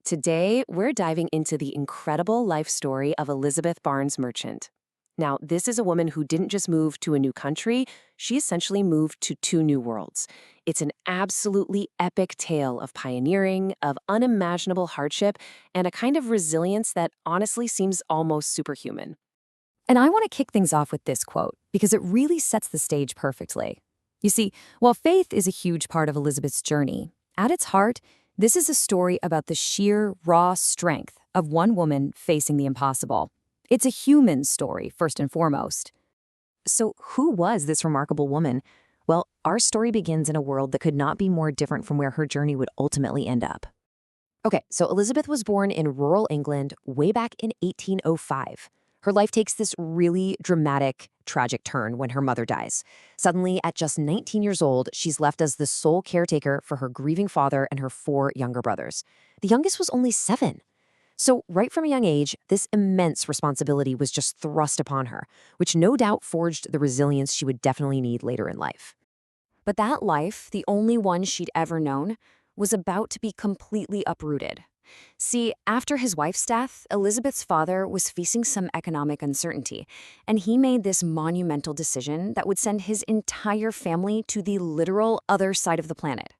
Today, we're diving into the incredible life story of Elizabeth Barnes Merchant. Now, this is a woman who didn't just move to a new country, she essentially moved to two new worlds. It's an absolutely epic tale of pioneering, of unimaginable hardship, and a kind of resilience that honestly seems almost superhuman. And I want to kick things off with this quote because it really sets the stage perfectly. You see, while faith is a huge part of Elizabeth's journey, at its heart, this is a story about the sheer, raw strength of one woman facing the impossible. It's a human story, first and foremost. So, who was this remarkable woman? Well, our story begins in a world that could not be more different from where her journey would ultimately end up. Okay, so Elizabeth was born in rural England way back in 1805. Her life takes this really dramatic, tragic turn when her mother dies. Suddenly, at just 19 years old, she's left as the sole caretaker for her grieving father and her four younger brothers. The youngest was only 7. So right from a young age, this immense responsibility was just thrust upon her, which no doubt forged the resilience she would definitely need later in life. But that life, the only one she'd ever known, was about to be completely uprooted. See, after his wife's death, Elizabeth's father was facing some economic uncertainty, and he made this monumental decision that would send his entire family to the literal other side of the planet.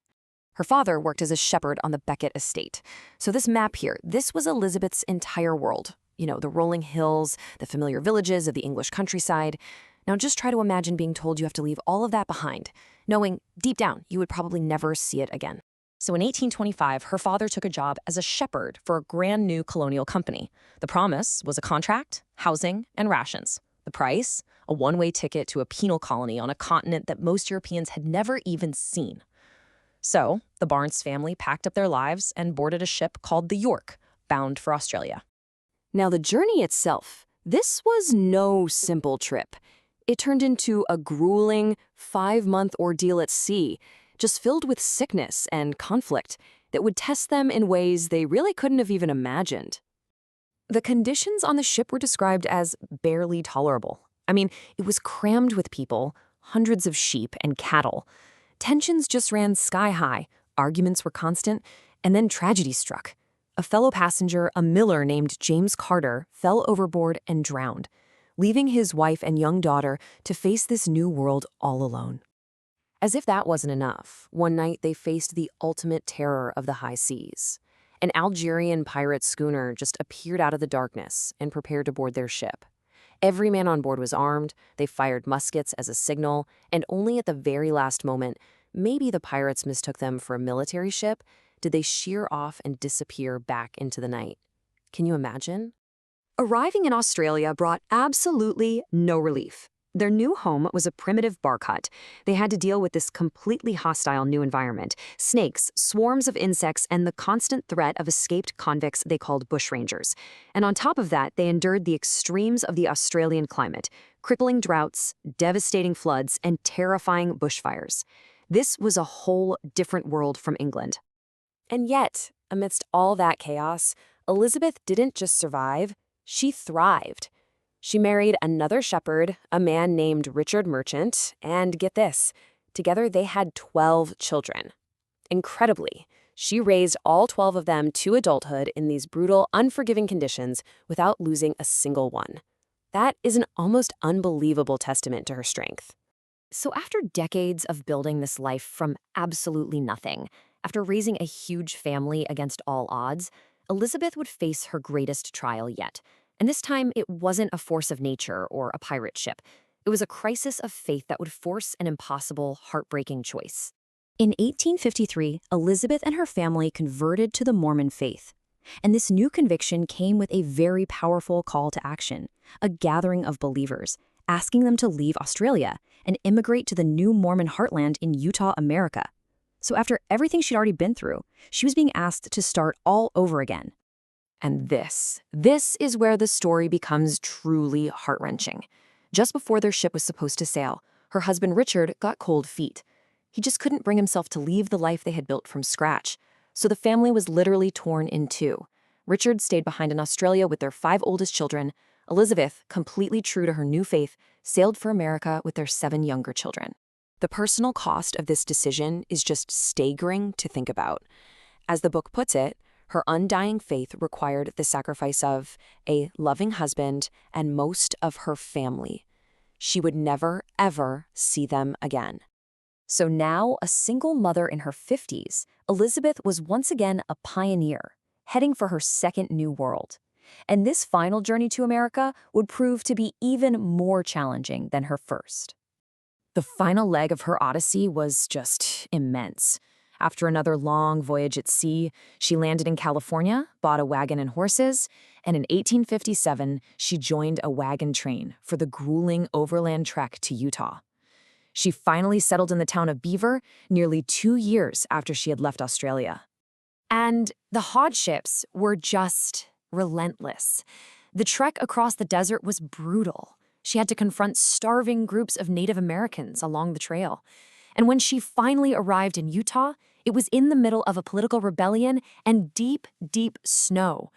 Her father worked as a shepherd on the Becket estate. So this map here, this was Elizabeth's entire world. You know, the rolling hills, the familiar villages of the English countryside. Now just try to imagine being told you have to leave all of that behind, knowing deep down you would probably never see it again. So in 1825, her father took a job as a shepherd for a brand new colonial company. The promise was a contract, housing, and rations. The price? A one-way ticket to a penal colony on a continent that most Europeans had never even seen. So the Barnes family packed up their lives and boarded a ship called the York, bound for Australia. Now, the journey itself, this was no simple trip. It turned into a grueling 5-month ordeal at sea, just filled with sickness and conflict that would test them in ways they really couldn't have even imagined. The conditions on the ship were described as barely tolerable. I mean, it was crammed with people, hundreds of sheep and cattle. Tensions just ran sky high, arguments were constant, and then tragedy struck. A fellow passenger, a miller named James Carter, fell overboard and drowned, leaving his wife and young daughter to face this new world all alone. As if that wasn't enough, one night they faced the ultimate terror of the high seas. An Algerian pirate schooner just appeared out of the darkness and prepared to board their ship. Every man on board was armed, they fired muskets as a signal, and only at the very last moment, maybe the pirates mistook them for a military ship, did they sheer off and disappear back into the night. Can you imagine? Arriving in Australia brought absolutely no relief. Their new home was a primitive bark hut. They had to deal with this completely hostile new environment, snakes, swarms of insects, and the constant threat of escaped convicts they called bushrangers. And on top of that, they endured the extremes of the Australian climate, crippling droughts, devastating floods, and terrifying bushfires. This was a whole different world from England. And yet, amidst all that chaos, Elizabeth didn't just survive, she thrived. She married another shepherd, a man named Richard Merchant, and get this, together they had 12 children. Incredibly, she raised all 12 of them to adulthood in these brutal, unforgiving conditions without losing a single one. That is an almost unbelievable testament to her strength. So after decades of building this life from absolutely nothing, after raising a huge family against all odds, Elizabeth would face her greatest trial yet. And this time, it wasn't a force of nature or a pirate ship. It was a crisis of faith that would force an impossible, heartbreaking choice. In 1853, Elizabeth and her family converted to the Mormon faith. And this new conviction came with a very powerful call to action, a gathering of believers, asking them to leave Australia and immigrate to the new Mormon heartland in Utah, America. So after everything she'd already been through, she was being asked to start all over again. And this is where the story becomes truly heart-wrenching. Just before their ship was supposed to sail, her husband Richard got cold feet. He just couldn't bring himself to leave the life they had built from scratch. So the family was literally torn in two. Richard stayed behind in Australia with their 5 oldest children. Elizabeth, completely true to her new faith, sailed for America with their 7 younger children. The personal cost of this decision is just staggering to think about. As the book puts it, Her undying faith required the sacrifice of a loving husband and most of her family. She would never, ever see them again. So now, a single mother in her 50s, Elizabeth was once again a pioneer, heading for her second new world. And this final journey to America would prove to be even more challenging than her first. The final leg of her odyssey was just immense. After another long voyage at sea, she landed in California, bought a wagon and horses, and in 1857, she joined a wagon train for the grueling overland trek to Utah. She finally settled in the town of Beaver nearly 2 years after she had left Australia. And the hardships were just relentless. The trek across the desert was brutal. She had to confront starving groups of Native Americans along the trail. And when she finally arrived in Utah, it was in the middle of a political rebellion and deep, deep snow.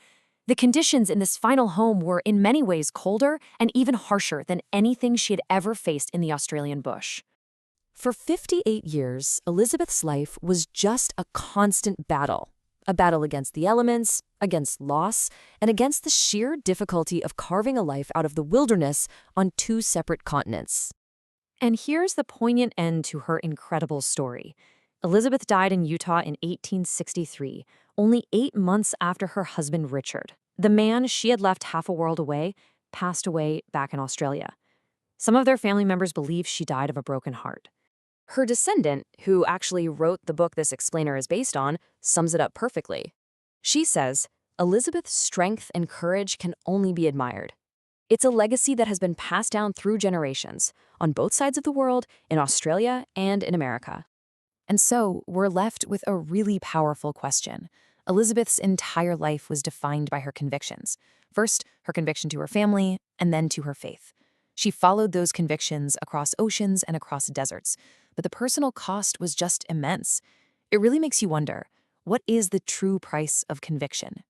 The conditions in this final home were in many ways colder and even harsher than anything she had ever faced in the Australian bush. For 58 years, Elizabeth's life was just a constant battle. A battle against the elements, against loss, and against the sheer difficulty of carving a life out of the wilderness on 2 separate continents. And here's the poignant end to her incredible story. Elizabeth died in Utah in 1863, only 8 months after her husband Richard. The man she had left half a world away passed away back in Australia. Some of their family members believe she died of a broken heart. Her descendant, who actually wrote the book this explainer is based on, sums it up perfectly. She says, Elizabeth's strength and courage can only be admired. It's a legacy that has been passed down through generations, on both sides of the world, in Australia and in America. And so, we're left with a really powerful question. Elizabeth's entire life was defined by her convictions. First, her conviction to her family, and then to her faith. She followed those convictions across oceans and across deserts, but the personal cost was just immense. It really makes you wonder, what is the true price of conviction?